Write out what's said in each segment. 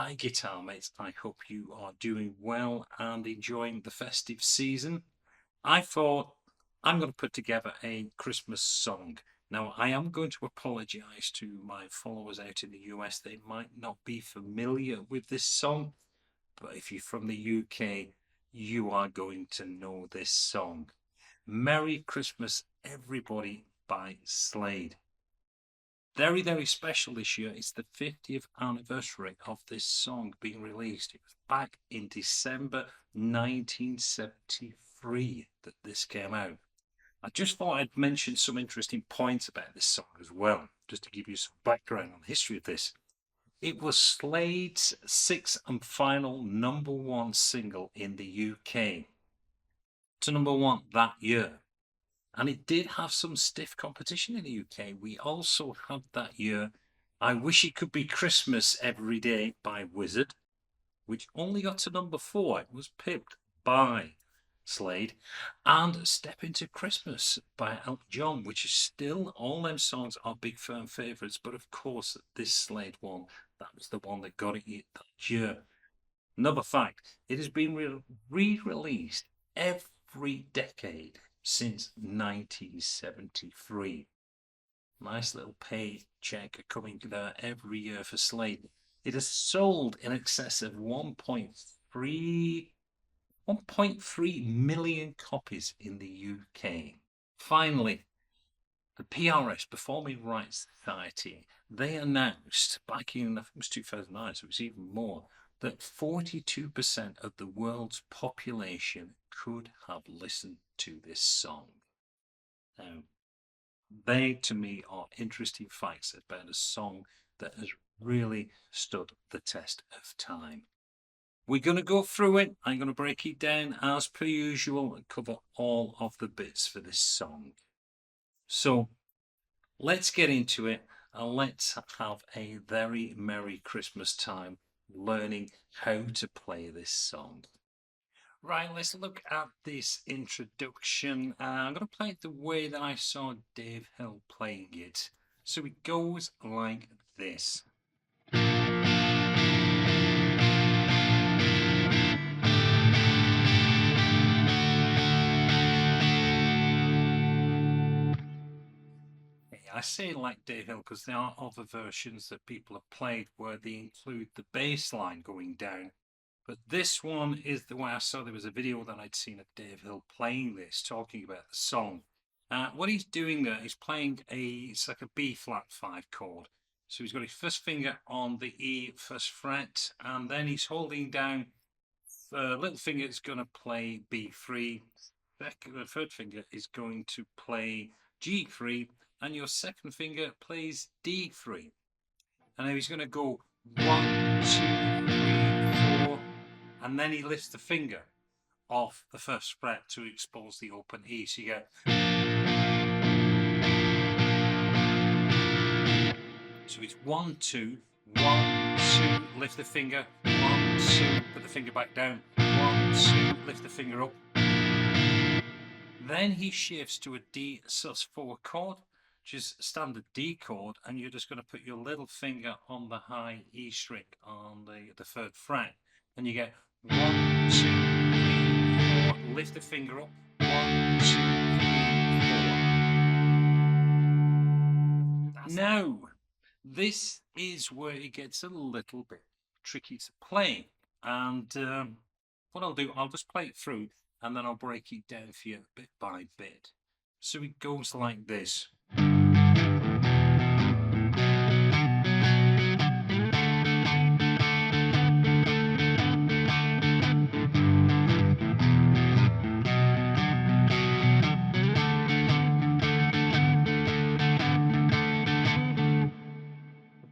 Hi guitar mates, I hope you are doing well and enjoying the festive season. I thought I'm going to put together a Christmas song. Now I am going to apologise to my followers out in the US. They might not be familiar with this song, but if you're from the UK, you are going to know this song. Merry Christmas Everybody by Slade. Very, very special this year. It's the 50th anniversary of this song being released. It was back in December 1973 that this came out. I just thought I'd mention some interesting points about this song as well, just to give you some background on the history of this. It was Slade's sixth and final #1 single in the UK, to #1 that year. And it did have some stiff competition in the UK. We also had that year I Wish It Could Be Christmas Every Day by Wizzard, which only got to #4. It was pipped by Slade. And Step Into Christmas by Elton John, which is still, all them songs are big firm favourites. But of course, this Slade one, that was the one that got it that year. Another fact, it has been re-released every decade since 1973. Nice little paycheck coming there every year for Slade. It has sold in excess of 1.3 million copies in the UK. Finally, the PRS, Performing Rights Society, they announced back in, I think it was 2009, so it was even more, that 42% of the world's population could have listened to this song. Now, they to me are interesting facts about a song that has really stood the test of time. We're going to go through it. I'm going to break it down as per usual and cover all of the bits for this song. So let's get into it and let's have a very Merry Christmas time learning how to play this song. Right, let's look at this introduction. I'm going to play it the way that I saw Dave Hill playing it. So it goes like this. I say like Dave Hill because there are other versions that people have played where they include the bass line going down. But this one is the way I saw. There was a video that I'd seen of Dave Hill playing this, talking about the song. What he's doing there is playing it's like a B flat 5 chord. So he's got his first finger on the E first fret, and then he's holding down, little finger is going to play B3, the third finger is going to play G3, and your second finger plays D3. And now he's going to go 1, 2, 3, 4, and then he lifts the finger off the first fret to expose the open E. So you get. So it's 1, 2, 1, 2, lift the finger, 1, 2, put the finger back down, 1, 2, lift the finger up. Then he shifts to a D sus4 chord, which is a standard D chord, and you're just going to put your little finger on the high E string on the third fret, and you get 1, 2, 3, 4, lift the finger up, 1, 2, 3, 4. Now, this is where it gets a little bit tricky to play, and what I'll do, I'll just play it through, and then I'll break it down for you bit by bit. So it goes like this.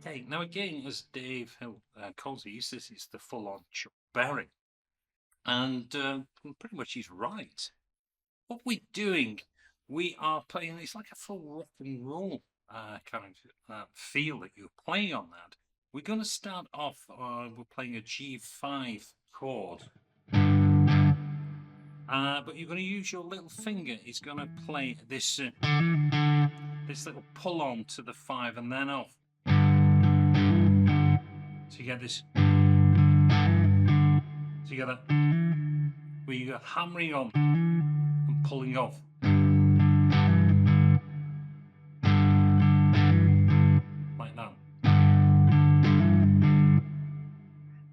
Okay, now again, as Dave Hill calls it, this is the full-on Chuck Berry. And pretty much he's right. What we're doing, we are playing, it's like a full rock and roll kind of feel that you're playing on that. We're going to start off, we're playing a G5 chord. But you're going to use your little finger. It's going to play this little pull on to the 5 and then off. So you get this. Together, where you're hammering on and pulling off. Like that.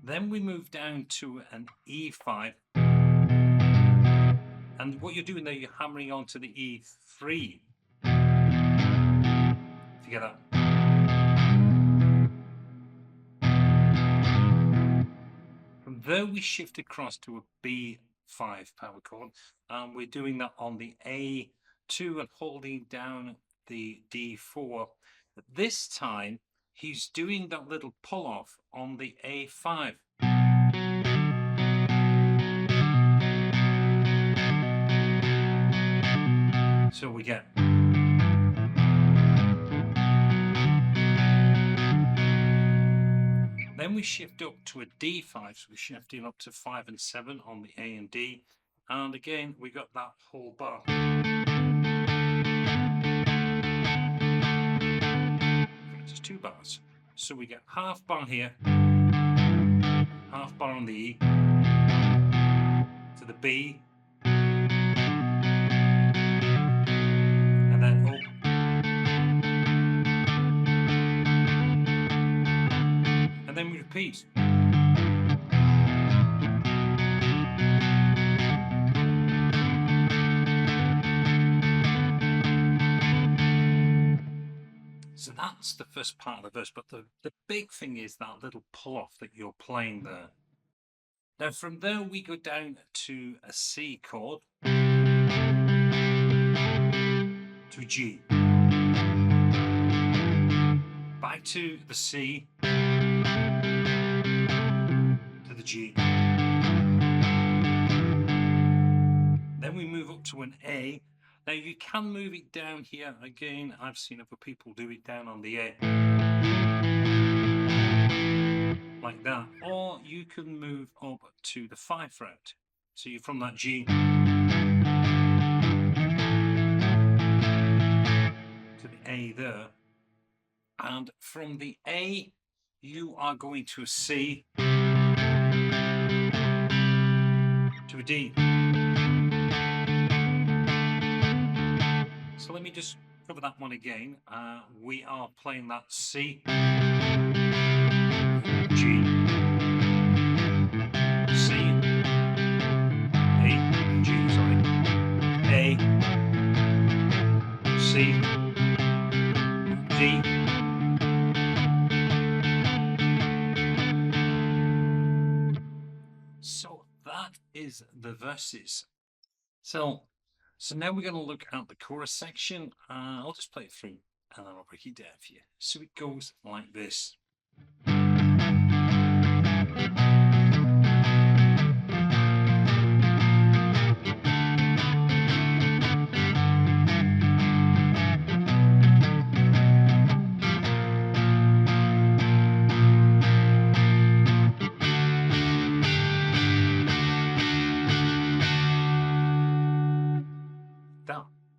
Then we move down to an E5. And what you're doing there, you're hammering onto the E3. Together. From there we shift across to a B5 power chord, and we're doing that on the A2 and holding down the D4. But this time he's doing that little pull off on the A5. So we get then we shift up to a D5, so we're shifting up to 5 and 7 on the A and D, and again we got that whole bar. Just 2 bars, so we get half bar here, half bar on the E to the B, and then up. And then we repeat. So that's the first part of the verse, but the big thing is that little pull off that you're playing there. Now from there we go down to a C chord, to a G, back to the C, to the G. Then we move up to an A. Now you can move it down here again. I've seen other people do it down on the A. Like that. Or you can move up to the 5 fret. So you're from that G to the A there. And from the A you are going to a C to a D. So let me just cover that one again. We are playing that C, G, C, A, G, sorry, A, C, D, so that is the verses. So now we're going to look at the chorus section. I'll just play it through and then I'll break it down for you. So it goes like this.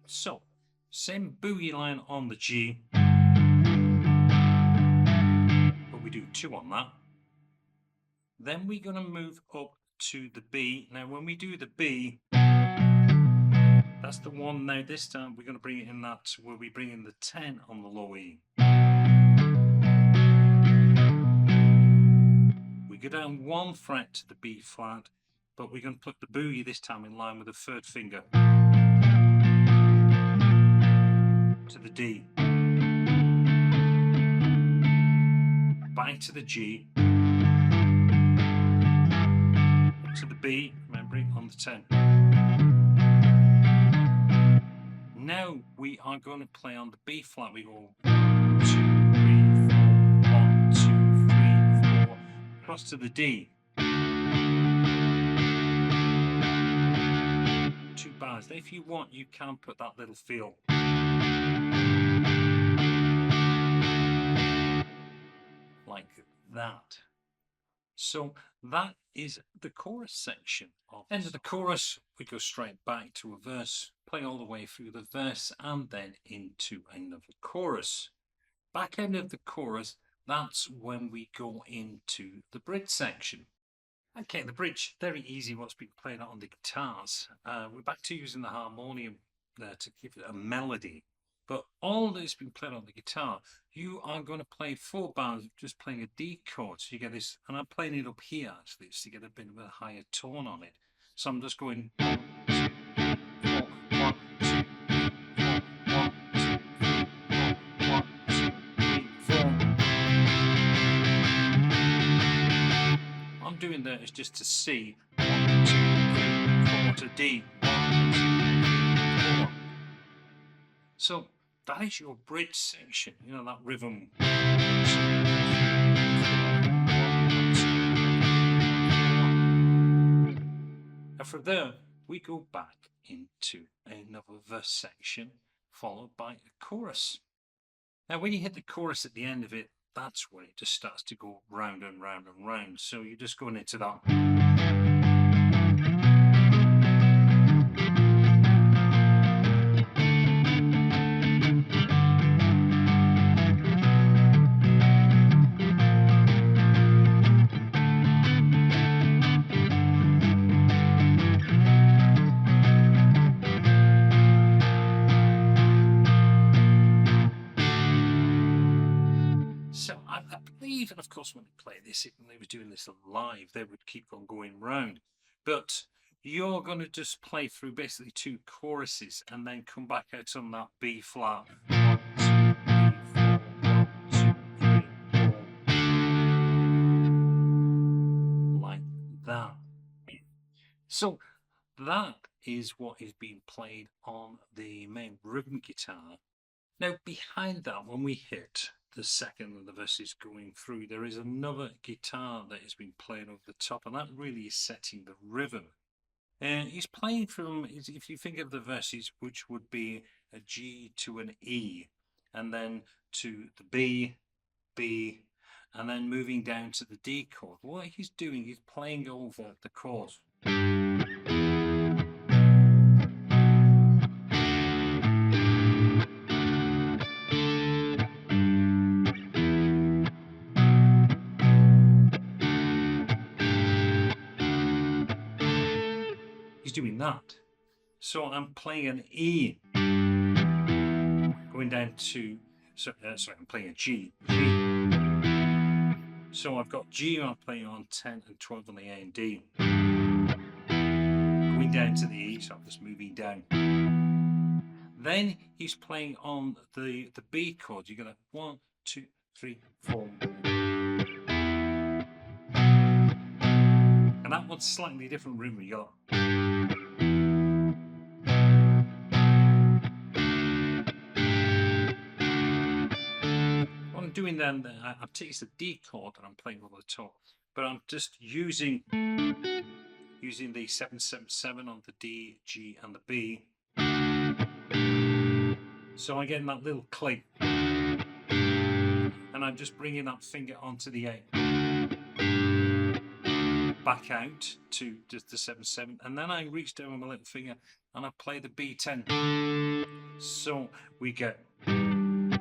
So, same boogie line on the G, but we do 2 on that. Then we're going to move up to the B. Now when we do the B, that's the one. Now this time we're going to bring it in that where we bring in the 10 on the low E. We go down 1 fret to the B flat, but we're going to put the boogie this time in line with the 3rd finger to the D, back to the G, to the B, remembering on the 10. Now we are going to play on the B flat. We go 2, 3, 4, 1, 2, 3, 4, across to the D. 2 bars. If you want, you can put that little feel. Like that. So that is the chorus section. End of the chorus, we go straight back to a verse, play all the way through the verse and then into another chorus. Back end of the chorus, that's when we go into the bridge section. Okay, the bridge, very easy what's been played out on the guitars. We're back to using the harmonium there to give it a melody. But all that's been played on the guitar, you are going to play 4 bars of just playing a D chord. So you get this, and I'm playing it up here actually, to get a bit of a higher tone on it. So I'm just going 1, 2, 3, 4, 1, 2, 3, 4, 1, 2, 3, 4, 1, 2, 3, 4. What I'm doing there is just to C, 1, 2, 3, 4 to D, 1, 2, 3, 4. So that is your bridge section, you know, that rhythm. And from there, we go back into another verse section, followed by a chorus. Now, when you hit the chorus at the end of it, that's when it just starts to go round and round and round. So you're just going into that. So I believe, and of course when they play this, when they were doing this live, they would keep on going round. But you're going to just play through basically 2 choruses and then come back out on that B flat. 1, 2, 3, 4, 1, 2, 3, 4. Like that. So that is what is being played on the main rhythm guitar. Now behind that, when we hit the second of the verses going through, there is another guitar that has been played over the top, and that really is setting the rhythm. And he's playing from, if you think of the verses, which would be a G to an E, and then to the B, B, and then moving down to the D chord. What he's doing, he's playing over the chords. He's doing that. So I'm playing an E, going down to, sorry, I'm playing a G, G. So I've got G, I'm playing on 10 and 12 on the A and D. Going down to the E, so I'm just moving down. Then he's playing on the B chord. You're going to 1, 2, 3, 4. And that one's slightly different rhythm. You got. What I'm doing then, I've taken the D chord and I'm playing over the top, but I'm just using the 777 on the D, G, and the B. So I'm getting that little click, and I'm just bringing that finger onto the A, back out to just the 7/7, and then I reach down with my little finger and I play the B10. So we get. And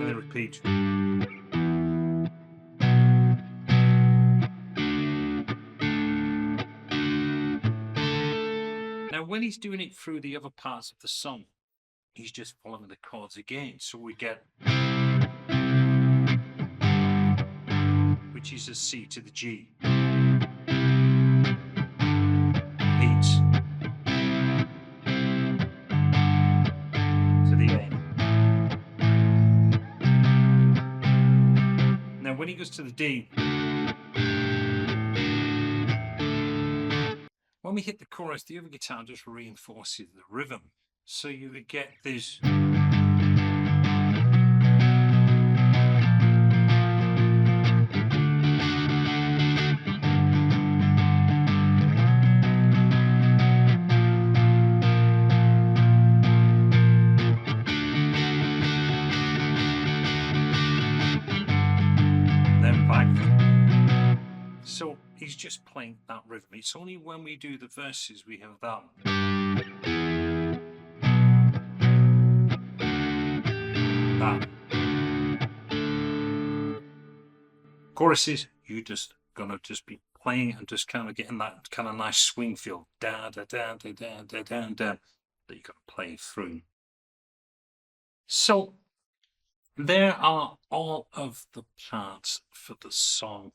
then repeat. Now, when he's doing it through the other parts of the song, he's just following the chords again. So we get, which is a C to the G. Repeat. To the A. Now, when he goes to the D, when we hit the chorus, the other guitar just reinforces the rhythm. So you would get this. Then back. So he's just playing that rhythm. It's only when we do the verses we have that. that. Choruses, you just gonna just be playing and just kind of getting that kind of nice swing feel, da da da da da da da da, that you got to play through. So there are all of the parts for the song.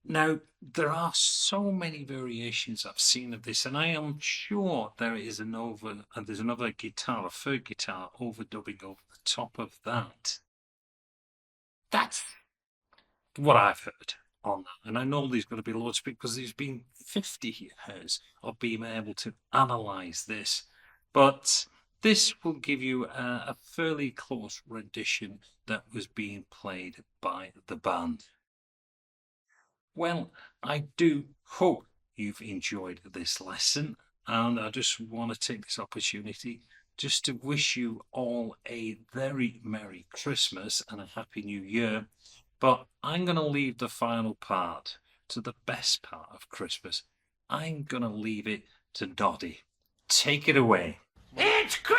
Now, there are so many variations I've seen of this, and I am sure there's another guitar, a third guitar, overdubbing over the top of that. That's what I've heard on that. And I know there's going to be loads of people, because there's been 50 years of being able to analyse this. But this will give you a fairly close rendition that was being played by the band. Well, I do hope you've enjoyed this lesson, and I just want to take this opportunity just to wish you all a very Merry Christmas and a Happy New Year. But I'm going to leave the final part to the best part of Christmas. I'm going to leave it to Noddy. Take it away. It's Christmas!